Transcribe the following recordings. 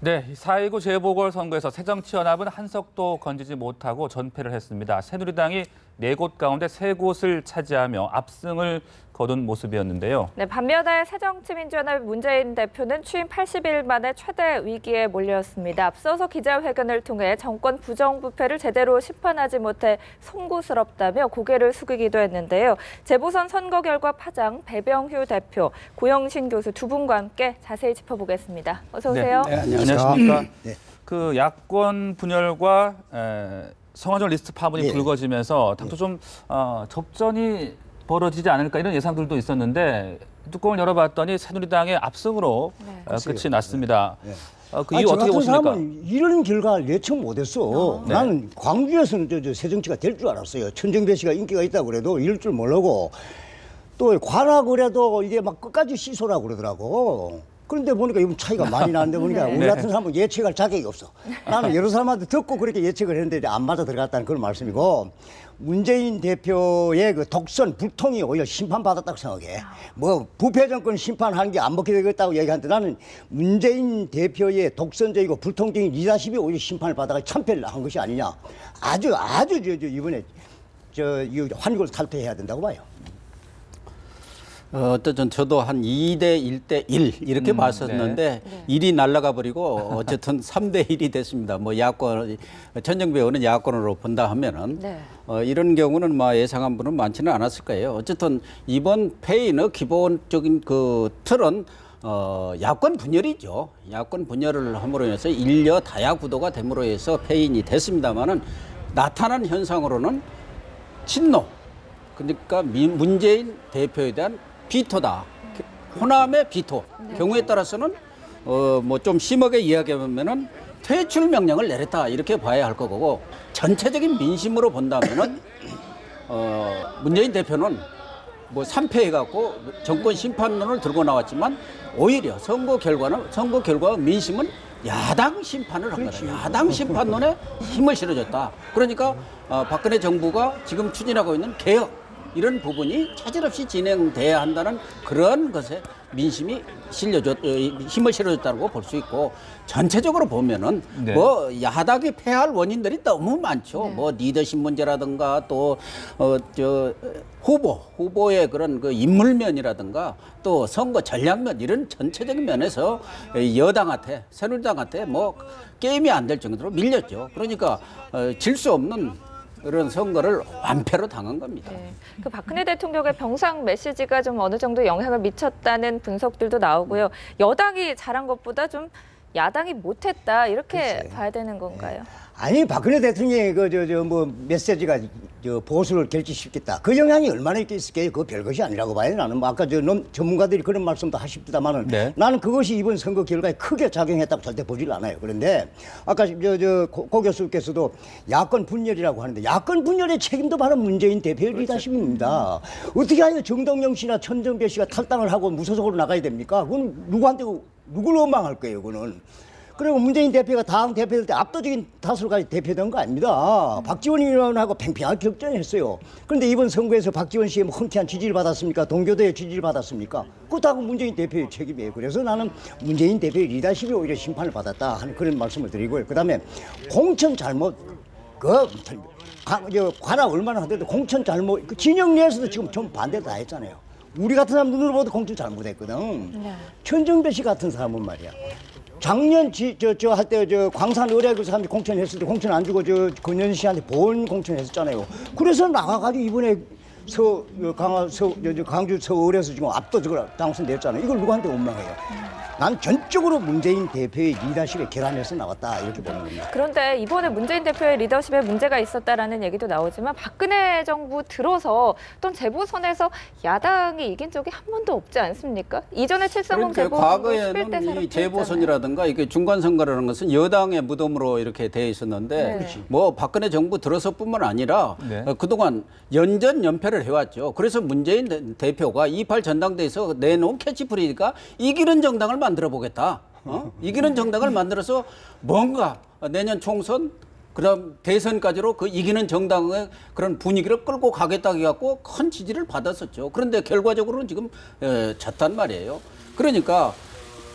네, 4.19 재보궐선거에서 새정치연합은 한석도 건지지 못하고 전패를 했습니다. 새누리당이 4곳 가운데 3곳을 차지하며 압승을 거둔 모습이었는데요. 네, 반면에 새정치민주연합 문재인 대표는 취임 80일 만에 최대 위기에 몰렸습니다. 앞서서 기자회견을 통해 정권 부정부패를 제대로 심판하지 못해 송구스럽다며 고개를 숙이기도 했는데요. 재보선 선거 결과 파장 배병휴 대표, 고영신 교수 두 분과 함께 자세히 짚어보겠습니다. 어서 오세요. 네, 안녕하십니까. 네. 그 야권 분열과 성화정 리스트 파문이 불거지면서 당초 좀 접전이 벌어지지 않을까 이런 예상들도 있었는데 뚜껑을 열어봤더니 새누리당의 압승으로 끝이 났습니다. 그 이유 어떻게 보십니까? 이런 결과를 예측 못했어. 나는 광주에서는 새정치가 될 줄 알았어요. 천정배 씨가 인기가 있다고 그래도 이럴 줄 모르고 또 관악 그래도 이게 막 끝까지 시소라고 그러더라고. 그런데 보니까 이건 차이가 많이 나는데 보니까 우리 같은 사람은 예측할 자격이 없어. 나는 여러 사람한테 듣고 그렇게 예측을 했는데 안 맞아 들어갔다는 그런 말씀이고, 문재인 대표의 그 독선, 불통이 오히려 심판받았다고 생각해. 뭐 부패 정권 심판하는 게 안 먹게 되겠다고 얘기하는데 나는 문재인 대표의 독선적이고 불통적인 리더십이 오히려 심판을 받아가 참패를 한 것이 아니냐. 아주 이번에 이 환골 탈퇴해야 된다고 봐요. 어쨌든 저도 한 2대 1대 1 이렇게 봤었는데 1이 날아가 버리고 어쨌든 3대 1이 됐습니다. 뭐 야권, 천정배 의원은 야권으로 본다 하면은 이런 경우는 뭐 예상한 분은 많지는 않았을 거예요. 어쨌든 이번 패인의 기본적인 그 틀은 야권 분열이죠. 야권 분열을 함으로 해서 일려 다야 구도가 됨으로 해서 패인이 됐습니다만은 나타난 현상으로는 친노, 그러니까 문재인 대표에 대한 비토다. 호남의 비토. 경우에 따라서는 뭐 좀 심하게 이야기하면은 퇴출 명령을 내렸다 이렇게 봐야 할 거고, 전체적인 민심으로 본다면은 문재인 대표는 뭐 3패해 갖고 정권 심판론을 들고 나왔지만 오히려 선거 결과 민심은 야당 심판을 한 거다. 야당 심판론에 힘을 실어줬다. 그러니까 박근혜 정부가 지금 추진하고 있는 개혁, 이런 부분이 차질 없이 진행돼야 한다는 그런 것에 민심이 힘을 실어줬다고 볼 수 있고, 전체적으로 보면은 뭐 야당이 패할 원인들이 너무 많죠. 뭐 리더십 문제라든가 또 후보의 그런 그 인물면이라든가 또 선거 전략면, 이런 전체적인 면에서 여당한테, 새누리당한테 뭐 게임이 안 될 정도로 밀렸죠. 그러니까 질 수 없는 그런 선거를 완패로 당한 겁니다. 네. 그 박근혜 대통령의 병상 메시지가 좀 어느 정도 영향을 미쳤다는 분석들도 나오고요. 여당이 잘한 것보다 좀 야당이 못했다, 이렇게 봐야 되는 건가요? 아니, 박근혜 대통령의 뭐 메시지가 보수를 결집시켰다. 그 영향이 얼마나 있겠을게요? 그거 별것이 아니라고 봐요. 나는 뭐 아까 전문가들이 그런 말씀도 하십니다만은 나는 그것이 이번 선거 결과에 크게 작용했다고 절대 보질 않아요. 그런데 아까 고 교수께서도 야권 분열이라고 하는데, 야권 분열의 책임도 바로 문재인 대표의 리더십입니다. 어떻게 하여 정동영 씨나 천정배 씨가 탈당을 하고 무소속으로 나가야 됩니까? 그건 누구를 원망할 거예요, 그거는. 그리고 문재인 대표가 당 대표될 때 압도적인 다수를 가지고 대표된 거 아닙니다. 박지원 의원하고 팽팽하게 격전했어요. 그런데 이번 선거에서 박지원 씨의 뭐 흔쾌한 지지를 받았습니까? 동교도의 지지를 받았습니까? 그거 다 문재인 대표의 책임이에요. 그래서 나는 문재인 대표의 리더십이 오히려 심판을 받았다 하는 그런 말씀을 드리고요. 그다음에 공천 잘못, 관악 얼마나 하더라도 공천 잘못, 그 진영 내에서도 지금 좀 반대를 다 했잖아요. 우리 같은 사람 눈으로 봐도 공천 잘못했거든. 천정배 씨 같은 사람은 말이야, 작년 할 때 광산 의뢰그 사람이 공천했을 때 공천 안 주고 권현희 씨한테 보훈 공천했었잖아요. 그래서 나가가지고 이번에 강주 서울에서 지금 압도적으로 당선됐잖아요. 이걸 누구한테 원망해요? 난 전적으로 문재인 대표의 리더십에 결함해서 나왔다, 이렇게 보는 겁니다. 그런데 이번에 문재인 대표의 리더십에 문제가 있었다라는 얘기도 나오지만, 박근혜 정부 들어서 어떤 재보선에서 야당이 이긴 적이 한 번도 없지 않습니까? 이전에 730 재보선 과거에는 이 재보선이라든가 이게 중간선거라는 것은 여당의 무덤으로 이렇게 돼 있었는데 뭐 박근혜 정부 들어서뿐만 아니라 그동안 연전연패를 해왔죠. 그래서 문재인 대표가 28 전당대회에서 내놓은 캐치프레이즈가 이기는 정당을 만들어 보겠다. 이기는 정당을 만들어서 뭔가 내년 총선, 그다음 대선까지로 그 이기는 정당의 그런 분위기를 끌고 가겠다 해갖고 큰 지지를 받았었죠. 그런데 결과적으로는 지금 졌단 말이에요. 그러니까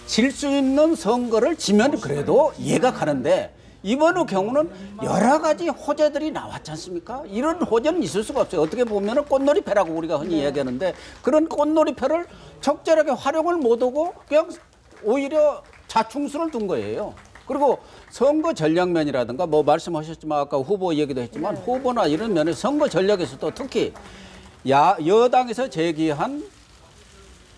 질 수 있는 선거를 지면 그래도 이해가 가는데 이번 경우는 여러 가지 호재들이 나왔지 않습니까? 이런 호재는 있을 수가 없어요. 어떻게 보면 꽃놀이패라고 우리가 흔히 이야기하는데 그런 꽃놀이패를 적절하게 활용을 못하고 그냥 오히려 자충수를 둔 거예요. 그리고 선거 전략면이라든가 뭐 말씀하셨지만 아까 후보 얘기도 했지만 후보나 이런 면에서 선거 전략에서도 특히 여당에서 제기한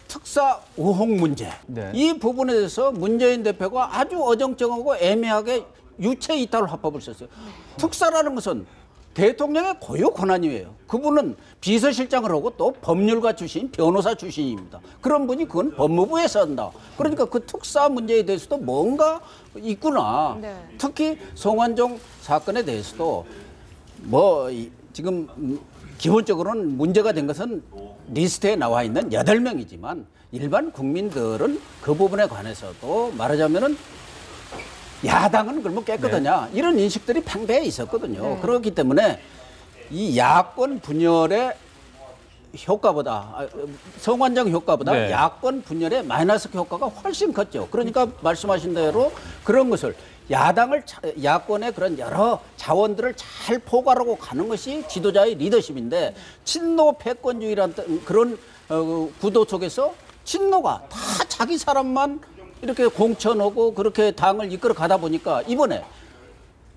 특사 우혹 문제 네. 이 부분에 대해서 문재인 대표가 아주 어정쩡하고 애매하게 유체 이탈 화법을 썼어요. 특사라는 것은 대통령의 고유 권한이에요. 그분은 비서실장을 하고 또 법률가 출신, 변호사 출신입니다. 그런 분이 그건 법무부에서 한다. 그러니까 그 특사 문제에 대해서도 뭔가 있구나. 네. 특히 송환종 사건에 대해서도 뭐 지금 기본적으로는 문제가 된 것은 리스트에 나와 있는 8명이지만 일반 국민들은 그 부분에 관해서도 말하자면은 야당은 그러면 깨끗하냐 이런 인식들이 팽배해 있었거든요. 그렇기 때문에 이 야권 분열의 효과보다 성환장 효과보다 야권 분열의 마이너스 효과가 훨씬 컸죠. 그러니까 말씀하신 대로 그런 것을 야권의 그런 여러 자원들을 잘 포괄하고 가는 것이 지도자의 리더십인데 친노 패권주의라는 그런 구도 속에서 친노가 다 자기 사람만 이렇게 공천하고 그렇게 당을 이끌어 가다 보니까 이번에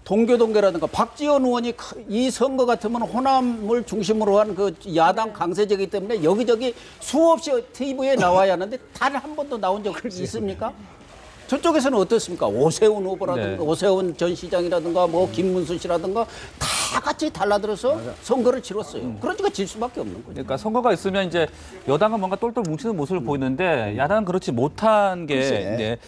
동교동계라든가 박지원 의원이 이 선거 같으면 호남을 중심으로 한 그 야당 강세제이기 때문에 여기저기 수없이 TV에 나와야 하는데 단 한 번도 나온 적 있습니까? 저쪽에서는 어떻습니까? 오세훈 후보라든가 오세훈 전 시장이라든가 뭐 김문수 씨라든가 다 같이 달라들어서 선거를 치렀어요. 그러니까 질 수밖에 없는 거죠. 그러니까 선거가 있으면 이제 여당은 뭔가 똘똘 뭉치는 모습을 보이는데 야당은 그렇지 못한 게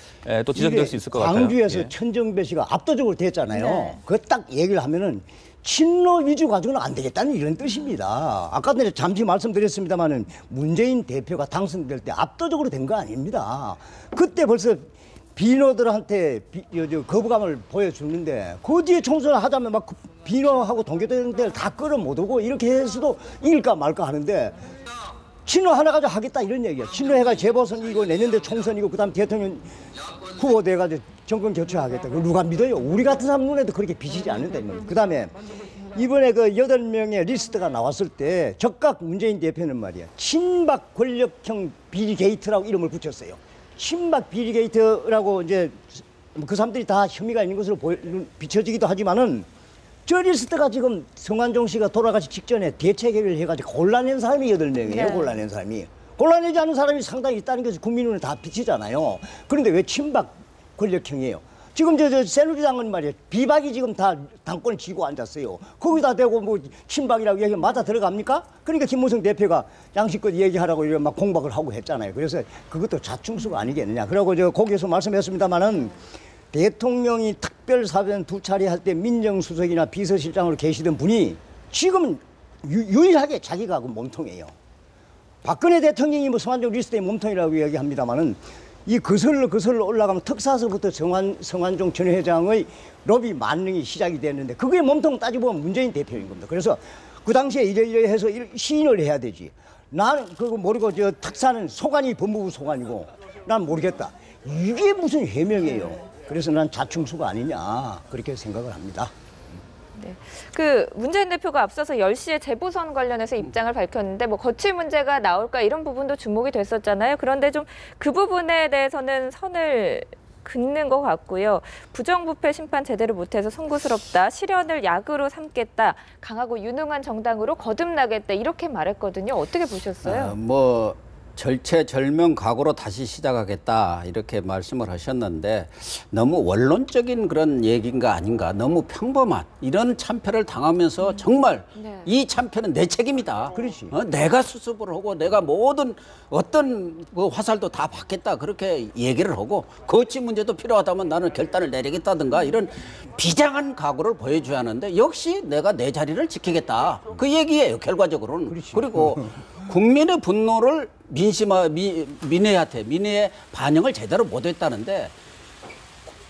또 지적될 수 있을 것 같아요. 광주에서 천정배 씨가 압도적으로 됐잖아요. 그 딱 얘기를 하면은 친노 위주 가지고는 안 되겠다는 이런 뜻입니다. 아까 전에 잠시 말씀드렸습니다마는 문재인 대표가 당선될 때 압도적으로 된 거 아닙니다. 그때 벌써 비너들한테 거부감을 보여주는데 그 뒤에 총선을 하자면 막 비너하고 동교대들 다 끌어 못 오고 이렇게 해서도 이길까 말까 하는데 친노 하나 가지고 하겠다 이런 얘기야. 친노해가 재보선이고 내년도 총선이고 그다음 대통령 후보 돼가지고 정권 교체하겠다. 그걸 누가 믿어요? 우리 같은 사람 눈에도 그렇게 비치지 않는다. 그다음에 이번에 그 8명의 리스트가 나왔을 때 적각 문재인 대표는 말이야 친박 권력형 비리 게이트라고 이름을 붙였어요. 친박 비리 게이트라고 이제 그 사람들이 다 혐의가 있는 것으로 비춰지기도 하지만은 저 리스트가 지금 성환종 씨가 돌아가기 직전에 대책회의를 해가지고 골라낸 사람이 8명이에요. 골라낸 사람이. 골라내지 않은 사람이 상당히 있다는 것이 국민 눈에 다 비치잖아요. 그런데 왜 친박 권력형이에요? 지금 저 새누리당은 말이에요. 비박이 지금 다 당권을 쥐고 앉았어요. 거기다 대고 뭐 친박이라고 얘기하면 맞아 들어갑니까? 그러니까 김무성 대표가 양심껏 얘기하라고 이렇게 막 공박을 하고 했잖아요. 그래서 그것도 자충수가 아니겠느냐. 그러고 저 거기에서 말씀했습니다마는 대통령이 특별사변 2차례 할 때 민정수석이나 비서실장으로 계시던 분이 지금은 유일하게 자기가 그 몸통이에요. 박근혜 대통령이 뭐 성환종 리스트의 몸통이라고 이야기합니다마는 이 거슬러 올라가면 특사서부터 성환종 전 회장의 로비 만능이 시작이 됐는데 그게 몸통 따지보면 문재인 대표인 겁니다. 그래서 그 당시에 이래 해서 시인을 해야 되지. 나는 그거 모르고 저 특사는 소관이 법무부 소관이고 난 모르겠다. 이게 무슨 해명이에요. 그래서 난 자충수가 아니냐 그렇게 생각을 합니다. 네. 그 문재인 대표가 앞서서 10시에 재보선 관련해서 입장을 밝혔는데 뭐 거취 문제가 나올까 이런 부분도 주목이 됐었잖아요. 그런데 좀 그 부분에 대해서는 선을 긋는 것 같고요. 부정부패 심판 제대로 못해서 송구스럽다. 실현을 약으로 삼겠다. 강하고 유능한 정당으로 거듭나겠다. 이렇게 말했거든요. 어떻게 보셨어요? 뭐 절체절명 각오로 다시 시작하겠다 이렇게 말씀을 하셨는데 너무 원론적인 그런 얘기인가 아닌가 너무 평범한 이런 참패를 당하면서 정말 이 참패는 내 책임이다. 그렇지. 내가 수습을 하고 내가 모든 어떤 그 화살도 다 받겠다 그렇게 얘기를 하고 거취 문제도 필요하다면 나는 결단을 내리겠다든가 이런 비장한 각오를 보여줘야 하는데 역시 내가 내 자리를 지키겠다 그 얘기예요 결과적으로는. 그렇지. 그리고 국민의 분노를 민의의 반영을 제대로 못했다는데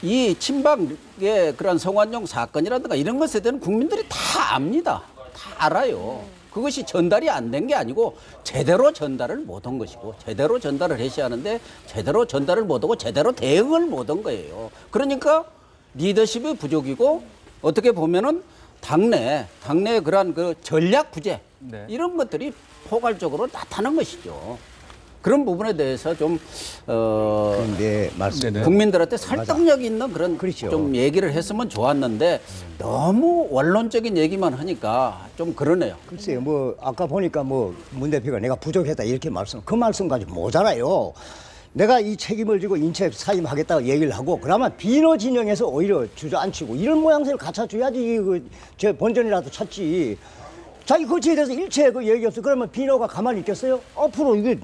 이 친박의 그런 성환종 사건이라든가 이런 것에 대한 국민들이 다 압니다. 다 알아요. 그것이 전달이 안 된 게 아니고 제대로 전달을 못 한 것이고 제대로 전달을 했어야 하는데 제대로 전달을 못 하고 제대로 대응을 못 한 거예요. 그러니까 리더십의 부족이고 어떻게 보면은 당내 그러한 그 전략 부재 네. 이런 것들이 포괄적으로 나타난 것이죠. 그런 부분에 대해서 좀 그런데 국민들한테 설득력 있는 그런 그렇죠. 좀 얘기를 했으면 좋았는데 너무 원론적인 얘기만 하니까 좀 그러네요. 글쎄요, 뭐 아까 보니까 뭐 문 대표가 내가 부족했다 이렇게 그 말씀 가지고 모자라요. 내가 이 책임을 지고 인책 사임하겠다고 얘기를 하고 그러면 비너 진영에서 오히려 주저앉히고 이런 모양새를 갖춰줘야지 제 본전이라도 찾지. 자기 거치에 대해서 일체 그 얘기 없어. 그러면 비너가 가만히 있겠어요? 앞으로 이게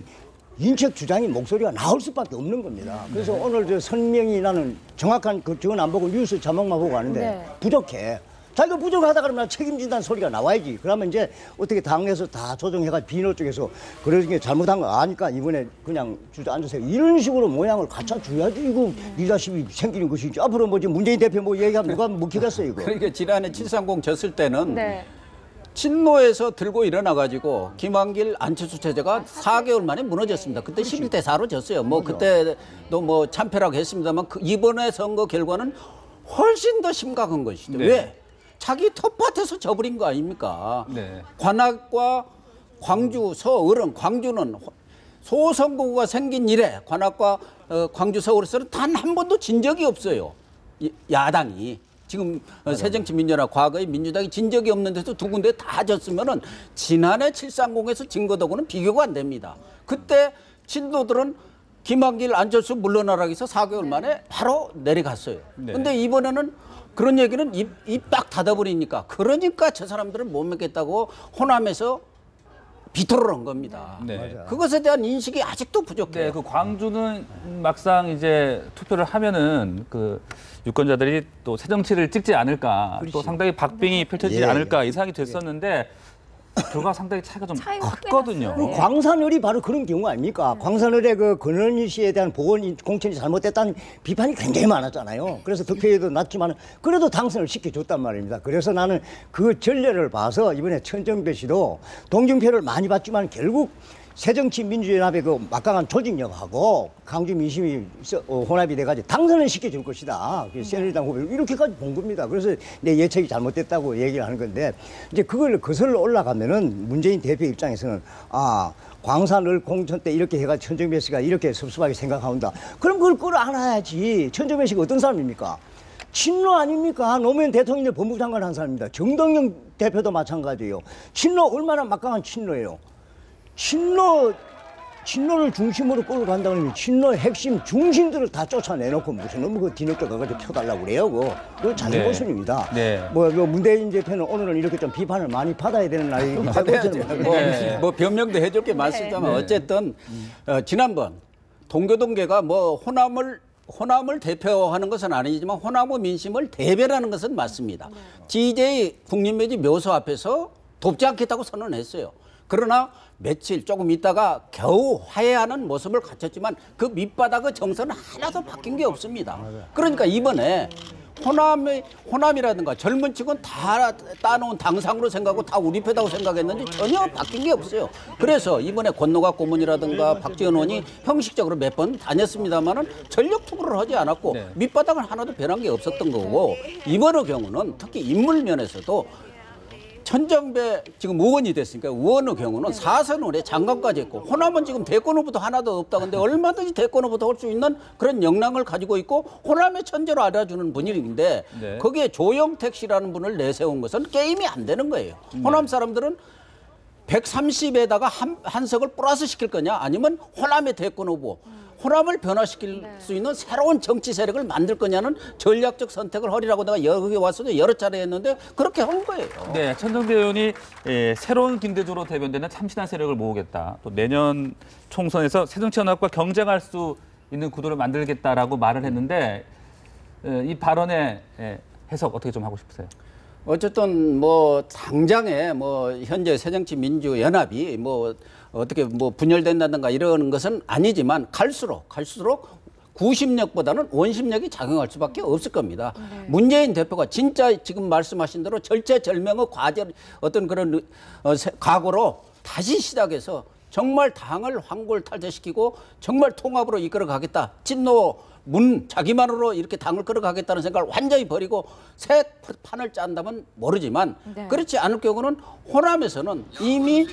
인책 주장인 목소리가 나올 수밖에 없는 겁니다. 그래서 오늘 저 선명히 나는 정확한 그건 안 보고 뉴스 자막만 보고 가는데 부족해. 자기가 부족하다 그러면 책임진다는 소리가 나와야지. 그러면 이제 어떻게 당에서 다 조정해가 비너 쪽에서 그런 게 잘못한 거 아니까 이번에 그냥 주저앉으세요. 이런 식으로 모양을 갖춰줘야지 이거 리더십이 생기는 것이지. 앞으로 뭐 지금 문재인 대표 뭐 얘기하면 누가 묵히겠어요 이거. 그러니까 지난해 730 졌을 때는 네. 친노에서 들고 일어나가지고 김한길 안철수 체제가 4개월 만에 무너졌습니다. 그때 11대 4로 졌어요. 뭐 그때도 뭐 참패라고 했습니다만 이번에 선거 결과는 훨씬 더 심각한 것이죠. 네. 왜? 자기 텃밭에서 져버린 거 아닙니까? 네. 관악과 광주, 서울은 광주는 소선거구가 생긴 이래 관악과 광주, 서울에서는 단 한 번도 진 적이 없어요. 야당이. 지금 새정치민주연합 과거에 민주당이 진 적이 없는데도 두 군데 다 졌으면은 지난해 730에서 진 것하고는 비교가 안 됩니다. 그때 친노들은 김한길, 안철수 물러나라고 해서 4개월 만에 바로 내려갔어요. 근데 이번에는 그런 얘기는 입 딱 닫아버리니까 그러니까 저 사람들은 못 믿겠다고 호남에서 비토를 한 겁니다. 네. 그것에 대한 인식이 아직도 부족해요. 네, 그 광주는 막상 이제 투표를 하면은 그 유권자들이 또 새 정치를 찍지 않을까, 그렇지. 또 상당히 박빙이 펼쳐지지 예, 않을까 예상이 됐었는데 결과 상당히 차이가 좀 차이가 크게 컸거든요. 났어요. 광산을이 바로 그런 경우 아닙니까? 광산을의 그 권은희 씨에 대한 보건 공천이 잘못됐다는 비판이 굉장히 많았잖아요. 그래서 득표율도 낮지만 그래도 당선을 시켜줬단 말입니다. 그래서 나는 그 전례를 봐서 이번에 천정배 씨도 동정표를 많이 받지만 결국 새정치민주연합의 그 막강한 조직력하고 강주 민심이 혼합이 돼가지고 당선을 시켜줄 것이다. 새누리당 후보를 이렇게까지 본 겁니다. 그래서 내 예측이 잘못됐다고 얘기를 하는 건데 이제 그걸 거슬러 올라가면은 문재인 대표 입장에서는 광산을 공천 때 이렇게 해가 천정배 씨가 이렇게 섭섭하게 생각한다. 그럼 그걸 끌어안아야지. 천정배 씨가 어떤 사람입니까? 친노 아닙니까? 노무현 대통령이 법무장관 한 사람입니다. 정동영 대표도 마찬가지예요. 친노 얼마나 막강한 친노예요. 친노를 중심으로 끌고 간다면 친노의 핵심 중심들을 다 쫓아내놓고 무슨 놈의 그 뒤늦게 가가지고 펴달라고 그래요. 그거 자기고순입니다. 네. 뭐 문재인 대표는 오늘은 이렇게 좀 비판을 많이 받아야 되는 날이기 때문에 뭐 변명도 해줄 게 많습니다만 어쨌든 지난번 동교동계가 뭐 호남을 대표하는 것은 아니지만 호남의 민심을 대변하는 것은 맞습니다. GJ 국립묘지 묘소 앞에서 돕지 않겠다고 선언했어요. 그러나 며칠 조금 있다가 겨우 화해하는 모습을 갖췄지만 그 밑바닥의 정서는 하나도 바뀐 게 없습니다. 그러니까 이번에 호남이라든가 젊은 층은 다 따놓은 당상으로 생각하고 다 우리 표다고 생각했는데 전혀 바뀐 게 없어요. 그래서 이번에 권노갑 고문이라든가 박지원 의원이 형식적으로 몇 번 다녔습니다만은 전력 투구를 하지 않았고 밑바닥은 하나도 변한 게 없었던 거고 이번의 경우는 특히 인물 면에서도 천정배 지금 의원이 됐으니까 의원의 경우는 4선 의원에 장관까지 했고 호남은 지금 대권 후보도 하나도 없다. 근데 얼마든지 대권 후보도 할 수 있는 그런 역량을 가지고 있고 호남의 천재로 알아주는 분위기인데 거기에 조영택 씨라는 분을 내세운 것은 게임이 안 되는 거예요. 호남 사람들은 130에다가 한 석을 플러스 시킬 거냐 아니면 호남의 대권 후보 호남을 변화시킬 수 있는 새로운 정치 세력을 만들 거냐는 전략적 선택을 하리라고 내가 여기 와서도 여러 차례 했는데 그렇게 한 거예요. 네, 천정배 의원이 새로운 김대중으로 대변되는 참신한 세력을 모으겠다. 또 내년 총선에서 새정치연합과 경쟁할 수 있는 구도를 만들겠다라고 말을 했는데 이 발언의 해석 어떻게 좀 하고 싶으세요? 어쨌든 뭐 당장에 뭐 현재 새정치민주연합이 뭐 어떻게 뭐 분열된다든가 이러는 것은 아니지만 갈수록 구심력보다는 원심력이 작용할 수밖에 없을 겁니다. 문재인 대표가 진짜 지금 말씀하신 대로 절체절명의 어떤 그런 각오로 다시 시작해서 정말 당을 환골탈퇴시키고 정말 통합으로 이끌어 가겠다. 진노 자기만으로 이렇게 당을 끌어가겠다는 생각을 완전히 버리고 새 판을 짠다면 모르지만 그렇지 않을 경우는 호남에서는 이미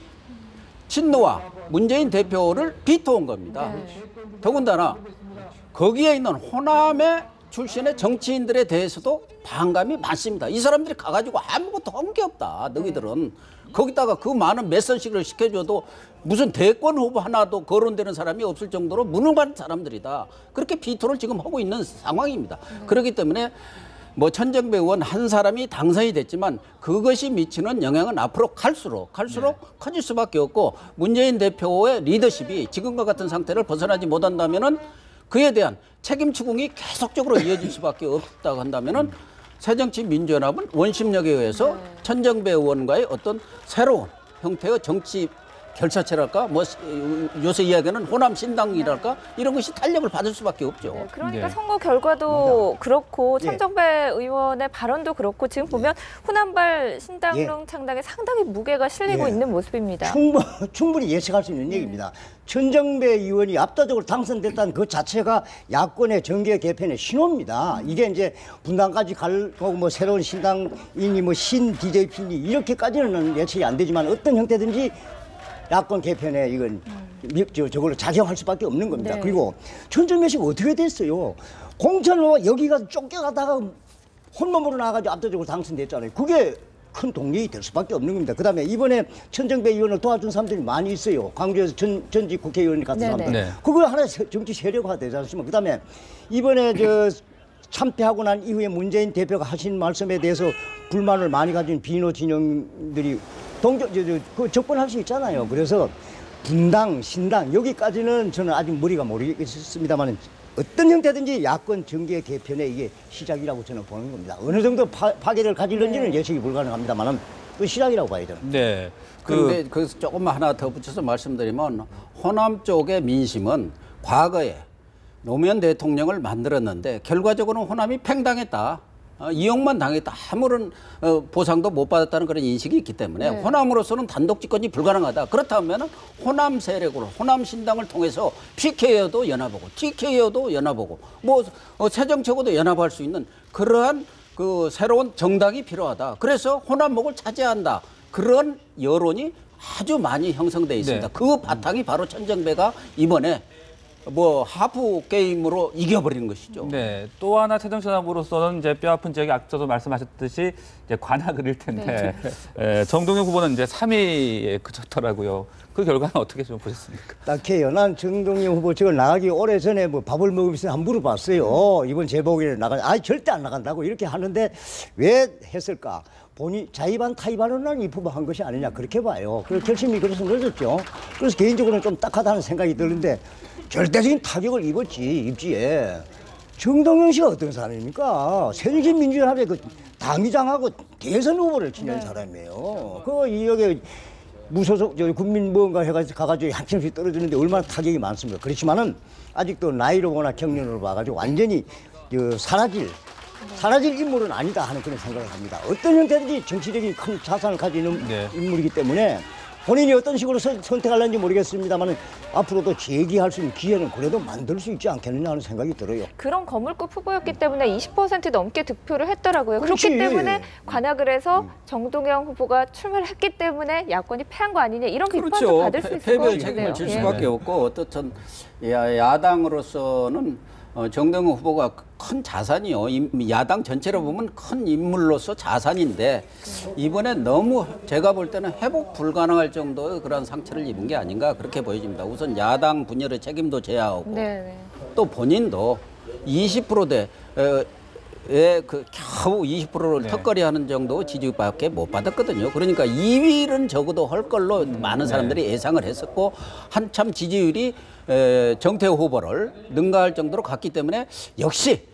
친노와 문재인 대표를 비토온 겁니다. 더군다나 거기에 있는 호남의 출신의 정치인들에 대해서도 반감이 많습니다. 이 사람들이 가가지고 아무것도 한 게 없다. 너희들은. 거기다가 그 많은 메시지를 시켜줘도 무슨 대권 후보 하나도 거론되는 사람이 없을 정도로 무능한 사람들이다. 그렇게 비토를 지금 하고 있는 상황입니다. 그렇기 때문에 뭐 천정배 의원 한 사람이 당선이 됐지만 그것이 미치는 영향은 앞으로 갈수록 커질 수밖에 없고 문재인 대표의 리더십이 지금과 같은 상태를 벗어나지 못한다면은 그에 대한 책임 추궁이 계속적으로 이어질 수밖에 없다고 한다면은 새정치민주연합은 원심력에 의해서 천정배 의원과의 어떤 새로운 형태의 정치 결사체랄까 뭐 요새 이야기하는 호남 신당이랄까 이런 것이 탄력을 받을 수밖에 없죠. 그러니까 선거 결과도 그렇고 천정배 의원의 발언도 그렇고 지금 보면 호남발 신당론 창당에 상당히 무게가 실리고 있는 모습입니다. 충분히 예측할 수 있는 얘기입니다. 천정배 의원이 압도적으로 당선됐다는 그 자체가 야권의 정계 개편의 신호입니다. 이게 이제 분당까지 가고 뭐 새로운 신당이니 뭐 신 DJP니 이렇게까지는 예측이 안 되지만 어떤 형태든지 야권 개편에 이건 저걸로 작용할 수밖에 없는 겁니다. 그리고 천정배 씨가 어떻게 됐어요? 공천으로 여기가 쫓겨가다가 홈런으로 나가지고 압도적으로 당선됐잖아요. 그게 큰 동력이 될 수밖에 없는 겁니다. 그다음에 이번에 천정배 의원을 도와준 사람들이 많이 있어요. 광주에서 전직 국회의원 같은 사람들. 그거 하나의 정치 세력화 되지 않습니까? 그다음에 이번에 참패하고 난 이후에 문재인 대표가 하신 말씀에 대해서 불만을 많이 가진 비노 진영들이 접근할 수 있잖아요. 그래서 분당, 신당 여기까지는 저는 아직 머리가 모르겠습니다만 어떤 형태든지 야권 정계 개편의 이게 시작이라고 저는 보는 겁니다. 어느 정도 파괴를 가질는지는 예측이 불가능합니다만 그 시작이라고 봐야 되는. 네. 그런데 거기서 조금만 하나 더 붙여서 말씀드리면 호남 쪽의 민심은 과거에 노무현 대통령을 만들었는데 결과적으로는 호남이 팽당했다. 이용만 당했다. 아무런 보상도 못 받았다는 그런 인식이 있기 때문에 호남으로서는 단독 집권이 불가능하다. 그렇다면 호남 세력으로 호남 신당을 통해서 PK여도 연합하고 TK여도 연합하고 뭐 새정치하고도 연합할 수 있는 그러한 그 새로운 정당이 필요하다. 그래서 호남목을 차지한다. 그런 여론이 아주 많이 형성돼 있습니다. 그 바탕이 바로 천정배가 이번에 뭐 하프 게임으로 이겨버리는 것이죠. 네, 또 하나 새정치연합으로서는 이제 뼈아픈 지역이 앞서도 말씀하셨듯이 이제 관악을 그릴 텐데 정동영 후보는 이제 3위에 그쳤더라고요. 그 결과는 어떻게 좀 보셨습니까? 딱해요. 난 정동영 후보 저걸 나가기 오래전에 뭐 밥을 먹으면서 한번 물어봤어요. 이번 재보기에 절대 안 나간다고 이렇게 하는데 왜 했을까? 자의반 타의반으로는 이 후보 한 것이 아니냐 그렇게 봐요. 그래서 결심이 그래서 늦었죠. 그래서 개인적으로는 좀 딱하다는 생각이 드는데 절대적인 타격을 입었지 입지에. 정동영 씨가 어떤 사람입니까? 새정치민주연합의 그 당의장하고 대선 후보를 지낸 사람이에요. 이 여기 무소속 국민 뭔가 해가지고 가가지고 한참씩 떨어지는데 얼마나 타격이 많습니까? 그렇지만은 아직도 나이로 보나 경륜으로 봐가지고 완전히 사라질 인물은 아니다 하는 그런 생각을 합니다. 어떤 형태든지 정치적인 큰 자산을 가지는 인물이기 때문에 본인이 어떤 식으로 선택할는지 모르겠습니다만 앞으로도 재기할 수 있는 기회는 그래도 만들 수 있지 않겠느냐 하는 생각이 들어요. 그런 거물급 후보였기 때문에 20% 넘게 득표를 했더라고요. 그렇지. 그렇기 때문에 관악을 해서 정동영 후보가 출마를 했기 때문에 야권이 패한 거 아니냐 이런 비판도 받을 수 있을 것 같은데요. 패배의 책임을 질 수밖에 없고 어떻든 야당으로서는 정동영 후보가 큰 자산이요. 야당 전체로 보면 큰 인물로서 자산인데 이번에 너무 제가 볼 때는 회복 불가능할 정도의 그런 상처를 입은 게 아닌가 그렇게 보여집니다. 우선 야당 분열의 책임도 져야 하고 또 본인도 20%대 그 겨우 20%를 턱걸이하는 정도 지지밖에 못 받았거든요. 그러니까 2위는 적어도 할 걸로 많은 사람들이 예상을 했었고 한참 지지율이 정태호 후보를 능가할 정도로 갔기 때문에 역시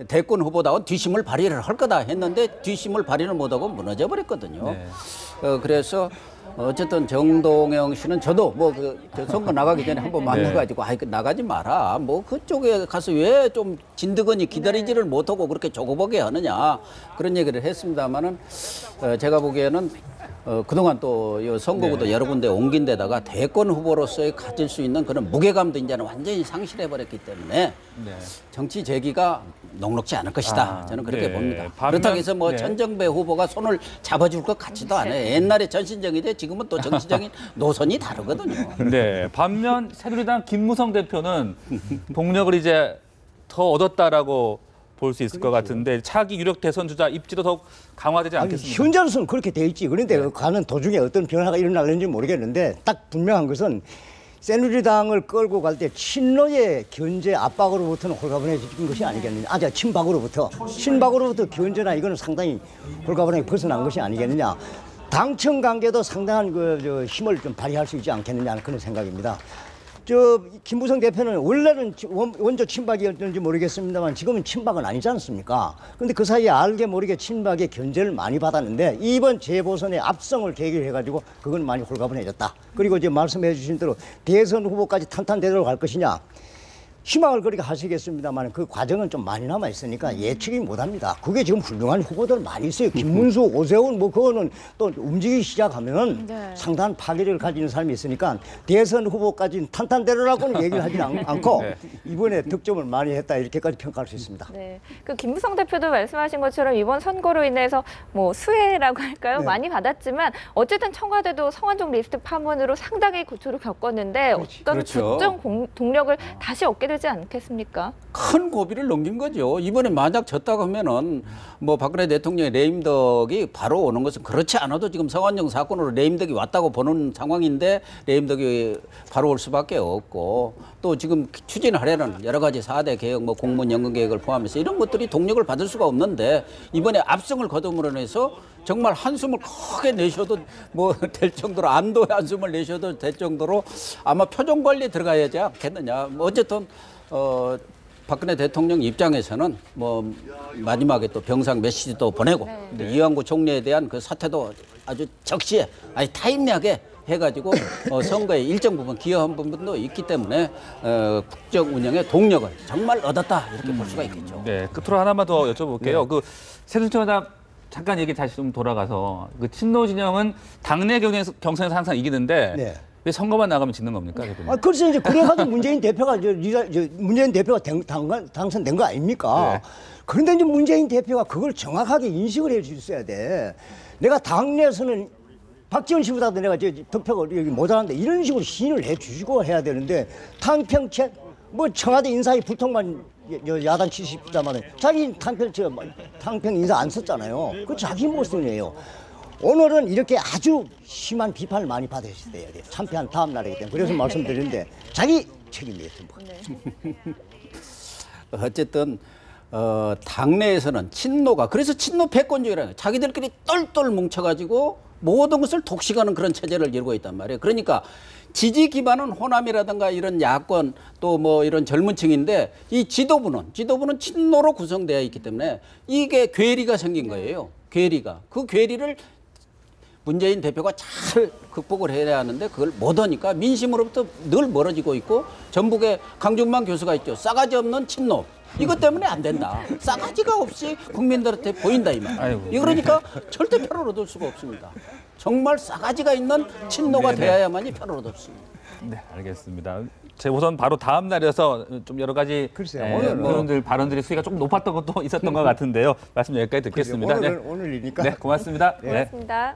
대권 후보다운 뒷심을 발휘를 할 거다 했는데 뒷심을 발휘를 못하고 무너져 버렸거든요. 그래서 어쨌든 정동영 씨는 저도 저 선거 나가기 전에 한번 만나가지고 나가지 마라. 뭐 그쪽에 가서 왜 좀 진드거니 기다리지를 못하고 그렇게 조급하게 하느냐 그런 얘기를 했습니다만은 제가 보기에는 그동안 또 선거구도 여러 군데 옮긴 데다가 대권 후보로서의 가질 수 있는 그런 무게감도 이제는 완전히 상실해버렸기 때문에 정치 재기가 녹록지 않을 것이다. 저는 그렇게 봅니다. 그렇다고 해서 뭐 천정배 후보가 손을 잡아줄 것 같지도 않아요. 옛날에 전신정인데 지금은 또 정치적인 노선이 다르거든요. 네. 반면 새누리당 김무성 대표는 동력을 이제 더 얻었다라고 볼 수 있을 것 같은데 차기 유력 대선 주자 입지도 더욱 강화되지 않겠습니까? 현재로서는 그렇게 돼 있지. 그런데 가는 도중에 어떤 변화가 일어나는지 모르겠는데 딱 분명한 것은 새누리당을 끌고 갈 때 친노의 견제 압박으로부터는 홀가분해진 것이 아니겠느냐. 친박으로부터 견제나 이거는 상당히 홀가분하게 벗어난 것이 아니겠느냐. 당청 관계도 상당한 힘을 좀 발휘할 수 있지 않겠느냐 하는 그런 생각입니다. 김무성 대표는 원래는 원조 친박이었는지 모르겠습니다만 지금은 친박은 아니지 않습니까? 근데 그 사이에 알게 모르게 친박의 견제를 많이 받았는데 이번 재보선의 압승을 계기로 해가지고 그건 많이 홀가분해졌다. 그리고 이제 말씀해 주신 대로 대선 후보까지 탄탄대로로 갈 것이냐. 희망을 그렇게 하시겠습니다만 그 과정은 좀 많이 남아 있으니까 예측이 못합니다. 그게 지금 훌륭한 후보들 많이 있어요. 김문수, 오세훈 뭐 그거는 또 움직이기 시작하면 상당한 파괴력을 가지는 사람이 있으니까 대선 후보까지는 탄탄대로라고는 얘기를 하지 않고 이번에 득점을 많이 했다 이렇게까지 평가할 수 있습니다. 네, 그 김무성 대표도 말씀하신 것처럼 이번 선거로 인해서 뭐 수혜라고 할까요? 많이 받았지만 어쨌든 청와대도 성완종 리스트 파문으로 상당히 고초를 겪었는데 어떤 적정 동력을 다시 얻게 되지 않겠습니까? 큰 고비를 넘긴 거죠. 이번에 만약 졌다고 하면은 뭐 박근혜 대통령의 레임덕이 바로 오는 것은 그렇지 않아도 지금 성완종 사건으로 레임덕이 왔다고 보는 상황인데 레임덕이 바로 올 수밖에 없고 또 지금 추진하려는 여러 가지 4대 개혁, 뭐 공무원 연금 개혁을 포함해서 이런 것들이 동력을 받을 수가 없는데 이번에 압승을 거둠으로 인해서 정말 한숨을 크게 내셔도 뭐 될 정도로 안도의 한숨을 내셔도 될 정도로 아마 표정 관리에 들어가야지 않겠느냐. 뭐 어쨌든 박근혜 대통령 입장에서는 뭐 마지막에 또 병상 메시지도 보내고 이완구 총리에 대한 그 사태도 아주 적시에 아주 타임리하게 해가지고 선거에 일정 부분 기여한 부분도 있기 때문에 국정 운영의 동력을 정말 얻었다 이렇게 볼 수가 있겠죠. 네, 끝으로 하나만 더 여쭤볼게요. 그 새누리당 잠깐 얘기 다시 좀 돌아가서 그 친노 진영은 당내 경선에서 항상 이기는데 왜 선거만 나가면 짓는 겁니까? 그래서 이제 그래가지고 문재인 대표가 문재인 대표가 당선된 거 아닙니까? 그런데 이제 문재인 대표가 그걸 정확하게 인식을 해줬어야 돼. 내가 당내에서는 박지원 씨보다도 내가 득표가 모자란데 이런 식으로 시인을 해주시고 해야 되는데 탕평채 뭐 청와대 인사의 불통만 야단 치십니다만 자기 탕평 인사 안 썼잖아요. 그 자기 모습이에요. 오늘은 이렇게 아주 심한 비판을 많이 받으셔야 돼요. 참패한 다음 날이기 때문에. 그래서 말씀드리는데 자기 책임이에요. 어쨌든 당내에서는 친노가 그래서 친노 패권주의라는 거예요. 자기들끼리 똘똘 뭉쳐가지고 모든 것을 독식하는 그런 체제를 이루고 있단 말이에요. 그러니까 지지 기반은 호남이라든가 이런 야권 또 뭐 이런 젊은 층인데 이 지도부는 친노로 구성되어 있기 때문에 이게 괴리가 생긴 거예요. 괴리가. 그 괴리를 문재인 대표가 잘 극복을 해야 하는데 그걸 못하니까 민심으로부터 늘 멀어지고 있고 전북에 강준만 교수가 있죠. 싸가지 없는 친노. 이것 때문에 안 된다. 싸가지가 없이 국민들한테 보인다 이 말. 그러니까 절대 표를 얻을 수가 없습니다. 정말 싸가지가 있는 친노가 되어야만이 표를 얻을 수 있습니다. 네, 알겠습니다. 재보선 바로 다음 날이어서 좀 여러 가지 발언들의 수위가 조금 높았던 것도 있었던 것 같은데요. 말씀 여기까지 듣겠습니다. 오늘이니까. 네, 고맙습니다. 고맙습니다.